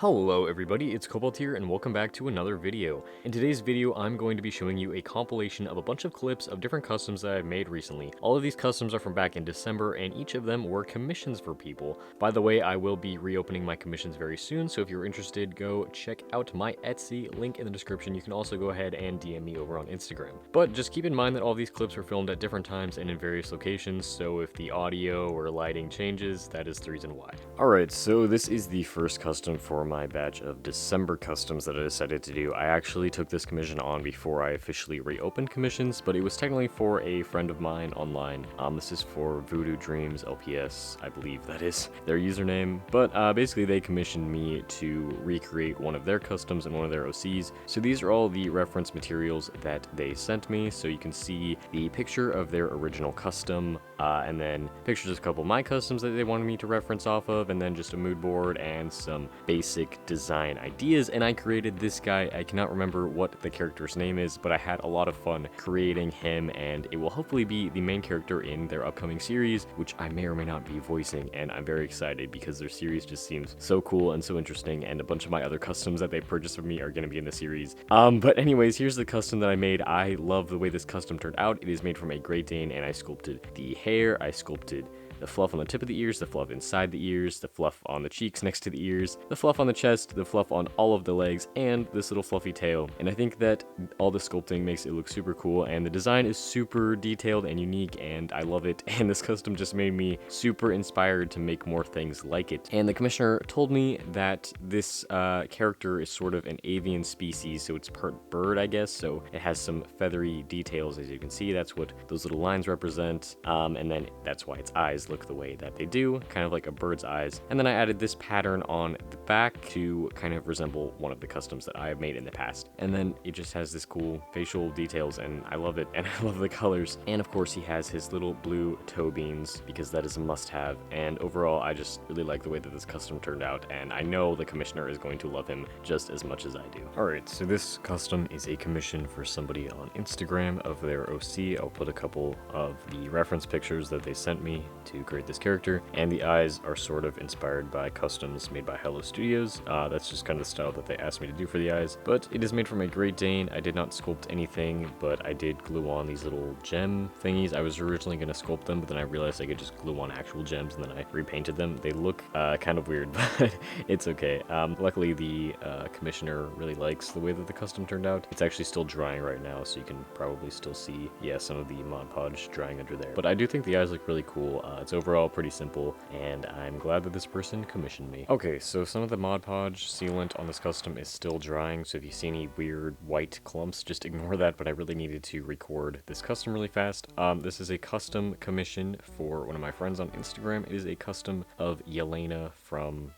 Hello everybody, it's Cobalt here and welcome back to another video. In today's video, I'm going to be showing you a compilation of a bunch of clips of different customs that I've made recently. All of these customs are from back in December and each of them were commissions for people. By the way, I will be reopening my commissions very soon, so if you're interested, go check out my Etsy, link in the description. You can also go ahead and DM me over on Instagram. But just keep in mind that all these clips were filmed at different times and in various locations, so if the audio or lighting changes, that is the reason why. Alright, so this is the first custom for my batch of December customs that I decided to do. I actually took this commission on before I officially reopened commissions, but it was technically for a friend of mine online. This is for Voodoo Dreams, LPS, I believe that is their username. But basically they commissioned me to recreate one of their customs and one of their OCs. So these are all the reference materials that they sent me. So you can see the picture of their original custom, and then pictures of a couple of my customs that they wanted me to reference off of, and then just a mood board and some basic design ideas. And I created this guy. I cannot remember what the character's name is, but I had a lot of fun creating him, and it will hopefully be the main character in their upcoming series, which I may or may not be voicing, and I'm very excited because their series just seems so cool and so interesting, and a bunch of my other customs that they purchased from me are going to be in the series. But anyways, here's the custom that I made. I love the way this custom turned out. It is made from a Great Dane, and I sculpted the hair, I sculpted the fluff on the tip of the ears, the fluff inside the ears, the fluff on the cheeks next to the ears, the fluff on the chest, the fluff on all of the legs, and this little fluffy tail. And I think that all the sculpting makes it look super cool, and the design is super detailed and unique, and I love it. And this custom just made me super inspired to make more things like it. And the commissioner told me that this character is sort of an avian species, so it's part bird, I guess, so it has some feathery details, as you can see. That's what those little lines represent, and then that's why its eyes look the way that they do, kind of like a bird's eyes. And then I added this pattern on the back to kind of resemble one of the customs that I have made in the past. And then it just has this cool facial details, and I love it, and I love the colors. And of course he has his little blue toe beans, because that is a must-have. And overall, I just really like the way that this custom turned out, and I know the commissioner is going to love him just as much as I do. Alright, so this custom is a commission for somebody on Instagram of their OC. I'll put a couple of the reference pictures that they sent me to create this character, and the eyes are sort of inspired by customs made by Hello Studios. That's just kind of the style that they asked me to do for the eyes, but it is made from a Great Dane. I did not sculpt anything, but I did glue on these little gem thingies. I was originally going to sculpt them, but then I realized I could just glue on actual gems, and then I repainted them. They look kind of weird, but it's okay. Luckily the commissioner really likes the way that the custom turned out. It's actually still drying right now, so you can probably still see, yeah, some of the Mod Podge drying under there. But I do think the eyes look really cool. It's overall pretty simple, and I'm glad that this person commissioned me. Okay, so some of the Mod Podge sealant on this custom is still drying, so if you see any weird white clumps, just ignore that, but I really needed to record this custom really fast. This is a custom commission for one of my friends on Instagram. It is a custom of Yelena from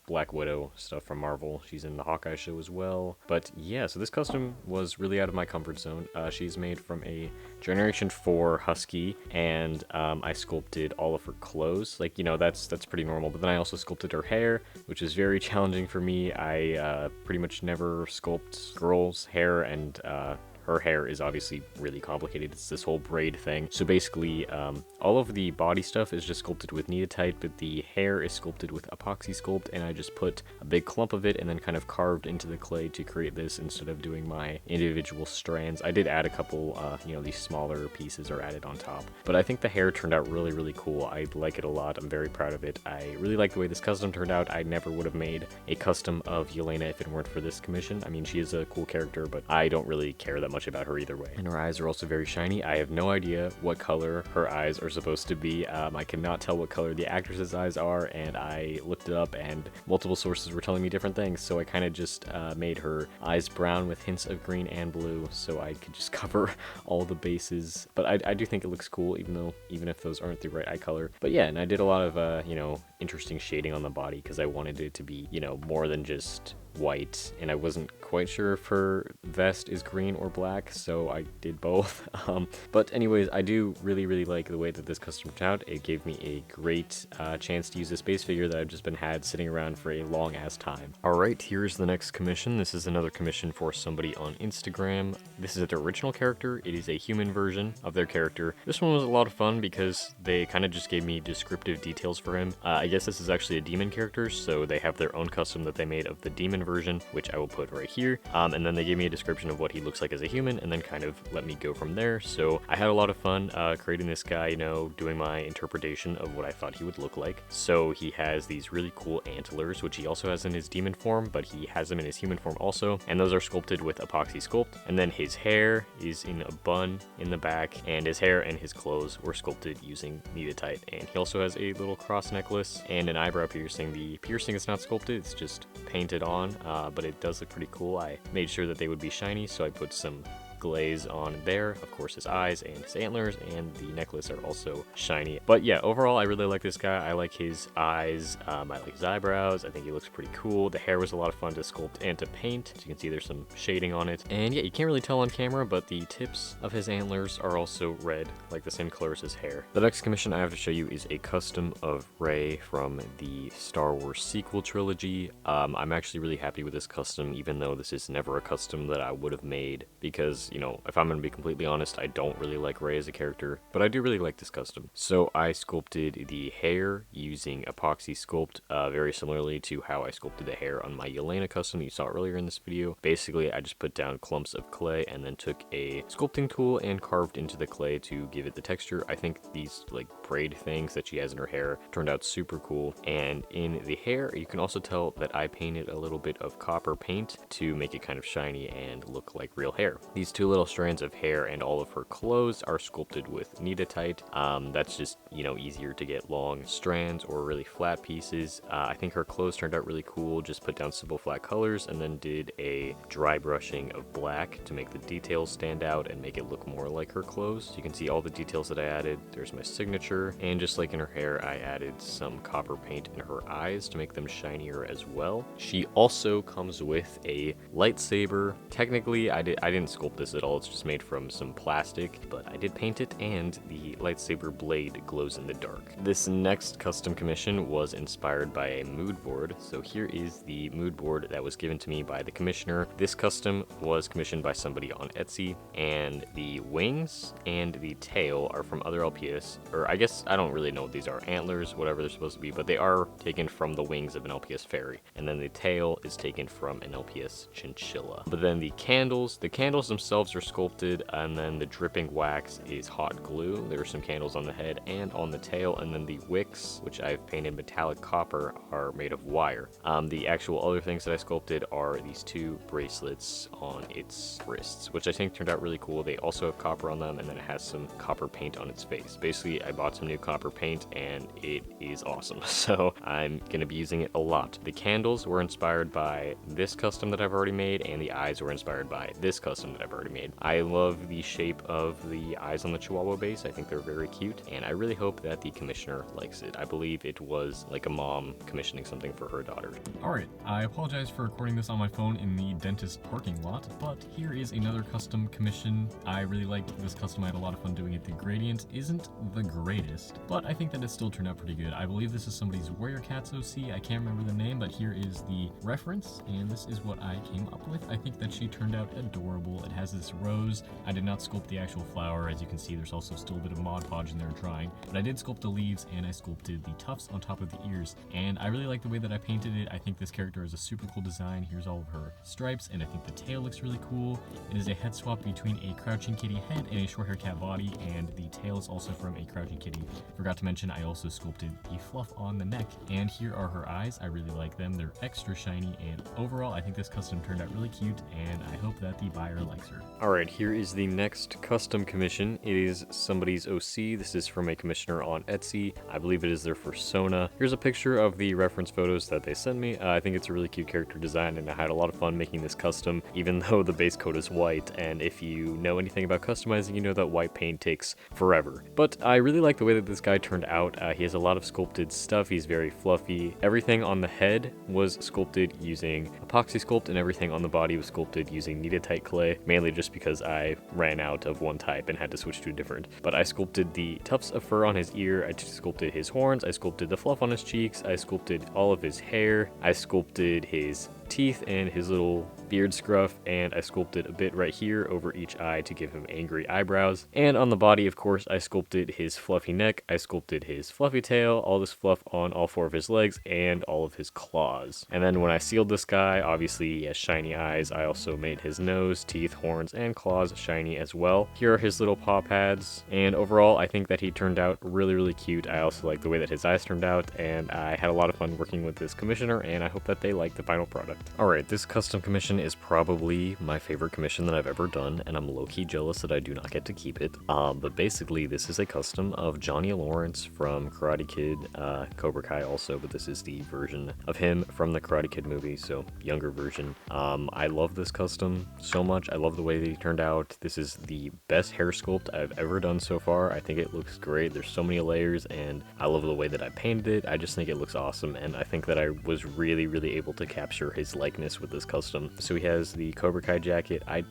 Black Widow stuff from Marvel. She's in the Hawkeye show as well. But yeah, so this custom was really out of my comfort zone. She's made from a Generation 4 Husky, and I sculpted all of her clothes. Like, that's pretty normal. But then I also sculpted her hair, which is very challenging for me. I pretty much never sculpt girls' hair, and her hair is obviously really complicated. It's this whole braid thing. So basically, all of the body stuff is just sculpted with Neatite, but the hair is sculpted with Epoxy Sculpt, and I just put a big clump of it and then kind of carved into the clay to create this instead of doing my individual strands. I did add a couple, these smaller pieces are added on top. But I think the hair turned out really, really cool. I like it a lot. I'm very proud of it. I really like the way this custom turned out. I never would have made a custom of Yelena if it weren't for this commission. I mean, she is a cool character, but I don't really care that much about her either way. And her eyes are also very shiny. I have no idea what color her eyes are supposed to be. I cannot tell what color the actress's eyes are, and I looked it up, and multiple sources were telling me different things, so I kind of just made her eyes brown with hints of green and blue, so I could just cover all the bases. But I do think it looks cool, even if those aren't the right eye color. But yeah, and I did a lot of interesting shading on the body, because I wanted it to be more than just white, and I wasn't quite sure if her vest is green or black, so I did both. But anyways, I do really like the way that this custom turned out. It gave me a great chance to use a space figure that I've just been had sitting around for a long ass time. Alright, here's the next commission. This is another commission for somebody on Instagram. This is their original character. It is a human version of their character. This one was a lot of fun because they kind of just gave me descriptive details for him. I guess this is actually a demon character, so they have their own custom that they made of the demon version, which I will put right here. And then they gave me a description of what he looks like as a human, and then kind of let me go from there. So I had a lot of fun creating this guy, you know, doing my interpretation of what I thought he would look like. So he has these really cool antlers, which he also has in his demon form, but he has them in his human form also, and those are sculpted with epoxy sculpt. And then his hair is in a bun in the back, and his hair and his clothes were sculpted using Needetite. And he also has a little cross necklace and an eyebrow piercing. The piercing is not sculpted, it's just painted on, but it does look pretty cool. I made sure that they would be shiny, so I put some glaze on there. Of course, his eyes and his antlers and the necklace are also shiny. But yeah, overall, I really like this guy. I like his eyes. I like his eyebrows. I think he looks pretty cool. The hair was a lot of fun to sculpt and to paint. As you can see, there's some shading on it. And yeah, you can't really tell on camera, but the tips of his antlers are also red, like the same color as his hair. The next commission I have to show you is a custom of Rey from the Star Wars sequel trilogy. I'm actually really happy with this custom, even though this is never a custom that I would have made, because you know, if I'm going to be completely honest, I don't really like Rey as a character, but I do really like this custom. So I sculpted the hair using epoxy sculpt, very similarly to how I sculpted the hair on my Yelena custom that you saw earlier in this video. Basically, I just put down clumps of clay and then took a sculpting tool and carved into the clay to give it the texture. I think these like braid things that she has in her hair turned out super cool. And in the hair, you can also tell that I painted a little bit of copper paint to make it kind of shiny and look like real hair. These two little strands of hair and all of her clothes are sculpted with Needetite. That's just, you know, easier to get long strands or really flat pieces. I think her clothes turned out really cool. Just put down simple flat colors and then did a dry brushing of black to make the details stand out and make it look more like her clothes. So you can see all the details that I added. There's my signature, and just like in her hair, I added some copper paint in her eyes to make them shinier as well. She also comes with a lightsaber. Technically, I didn't sculpt this at all. It's just made from some plastic, but I did paint it, and the lightsaber blade glows in the dark. This next custom commission was inspired by a mood board. So here is the mood board that was given to me by the commissioner. This custom was commissioned by somebody on Etsy, and the wings and the tail are from other LPS, or I guess I don't really know what these are, antlers, whatever they're supposed to be, but they are taken from the wings of an LPS fairy, and then the tail is taken from an LPS chinchilla. But then the candles themselves are sculpted, and then the dripping wax is hot glue. There are some candles on the head and on the tail, and then the wicks, which I've painted metallic copper, are made of wire. The actual other things that I sculpted are these two bracelets on its wrists, which I think turned out really cool. They also have copper on them, and then it has some copper paint on its face. Basically, I bought some new copper paint, and it is awesome, so I'm gonna be using it a lot. The candles were inspired by this custom that I've already made, and the eyes were inspired by this custom that I've already made. I love the shape of the eyes on the Chihuahua base. I think they're very cute, and I really hope that the commissioner likes it. I believe it was like a mom commissioning something for her daughter. Alright, I apologize for recording this on my phone in the dentist parking lot, but here is another custom commission. I really liked this custom. I had a lot of fun doing it. The gradient isn't the greatest, but I think that it still turned out pretty good. I believe this is somebody's Warrior Cats OC. I can't remember the name, but here is the reference, and this is what I came up with. I think that she turned out adorable. It has this rose. I did not sculpt the actual flower. As you can see, there's also still a bit of Mod Podge in there drying, but I did sculpt the leaves, and I sculpted the tufts on top of the ears, and I really like the way that I painted it. I think this character is a super cool design. Here's all of her stripes, and I think the tail looks really cool. It is a head swap between a crouching kitty head and a short hair cat body, and the tail is also from a crouching kitty. Forgot to mention, I also sculpted the fluff on the neck, and here are her eyes. I really like them. They're extra shiny, and overall, I think this custom turned out really cute, and I hope that the buyer likes her. Alright, here is the next custom commission. It is somebody's OC. This is from a commissioner on Etsy. I believe it is their persona. Here's a picture of the reference photos that they sent me. I think it's a really cute character design, and I had a lot of fun making this custom, even though the base coat is white, and if you know anything about customizing, you know that white paint takes forever. But I really like the way that this guy turned out. He has a lot of sculpted stuff. He's very fluffy. Everything on the head was sculpted using epoxy sculpt, and everything on the body was sculpted using kneaded-tight clay, mainly just because I ran out of one type and had to switch to a different. But I sculpted the tufts of fur on his ear, I sculpted his horns, I sculpted the fluff on his cheeks, I sculpted all of his hair, I sculpted his teeth and his little beard scruff, and I sculpted a bit right here over each eye to give him angry eyebrows. And on the body, of course, I sculpted his fluffy neck, I sculpted his fluffy tail, all this fluff on all 4 of his legs, and all of his claws. And then when I sealed this guy, obviously he has shiny eyes. I also made his nose, teeth, horns, and claws shiny as well. Here are his little paw pads, and overall I think that he turned out really cute. I also like the way that his eyes turned out, and I had a lot of fun working with this commissioner, and I hope that they like the final product. Alright, this custom commission is probably my favorite commission that I've ever done, and I'm low-key jealous that I do not get to keep it. But basically this is a custom of Johnny Lawrence from Karate Kid, Cobra Kai also, but this is the version of him from the Karate Kid movie, so younger version. I love this custom so much. I love the way that he turned out. This is the best hair sculpt I've ever done so far. I think it looks great. There's so many layers, and I love the way that I painted it. I just think it looks awesome, and I think that I was really able to capture his likeness with this custom. So he has the Cobra Kai jacket. I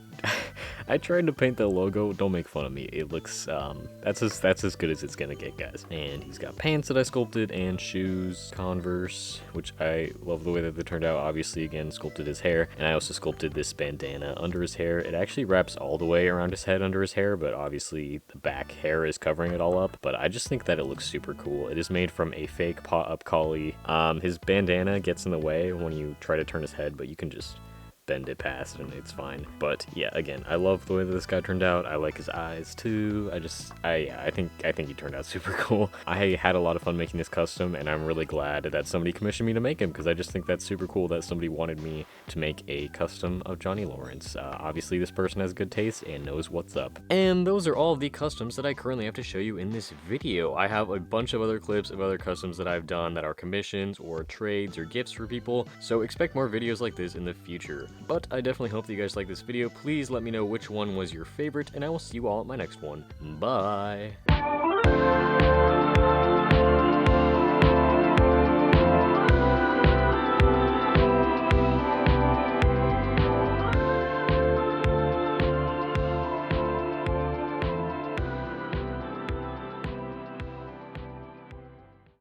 tried to paint the logo. Don't make fun of me. It looks that's as good as it's gonna get, guys. And he's got pants that I sculpted, and shoes, Converse, which I love the way that they turned out. Obviously, again, sculpted his hair, and I also sculpted this bandana under his hair. It actually wraps all the way around his head under his hair, but obviously the back hair is covering it all up. But I just think that it looks super cool. It is made from a fake paw-up collie. His bandana gets in the way when you try to turn his head, but you can just bend it past and it's fine. But yeah, again, I love the way that this guy turned out. I like his eyes too. I think he turned out super cool. I had a lot of fun making this custom, and I'm really glad that somebody commissioned me to make him, because I just think that's super cool that somebody wanted me to make a custom of Johnny Lawrence. Obviously this person has good taste and knows what's up. And those are all of the customs that I currently have to show you in this video. I have a bunch of other clips of other customs that I've done that are commissions or trades or gifts for people, so expect more videos like this in the future. But I definitely hope that you guys like this video. Please let me know which one was your favorite, and I will see you all at my next one. Bye!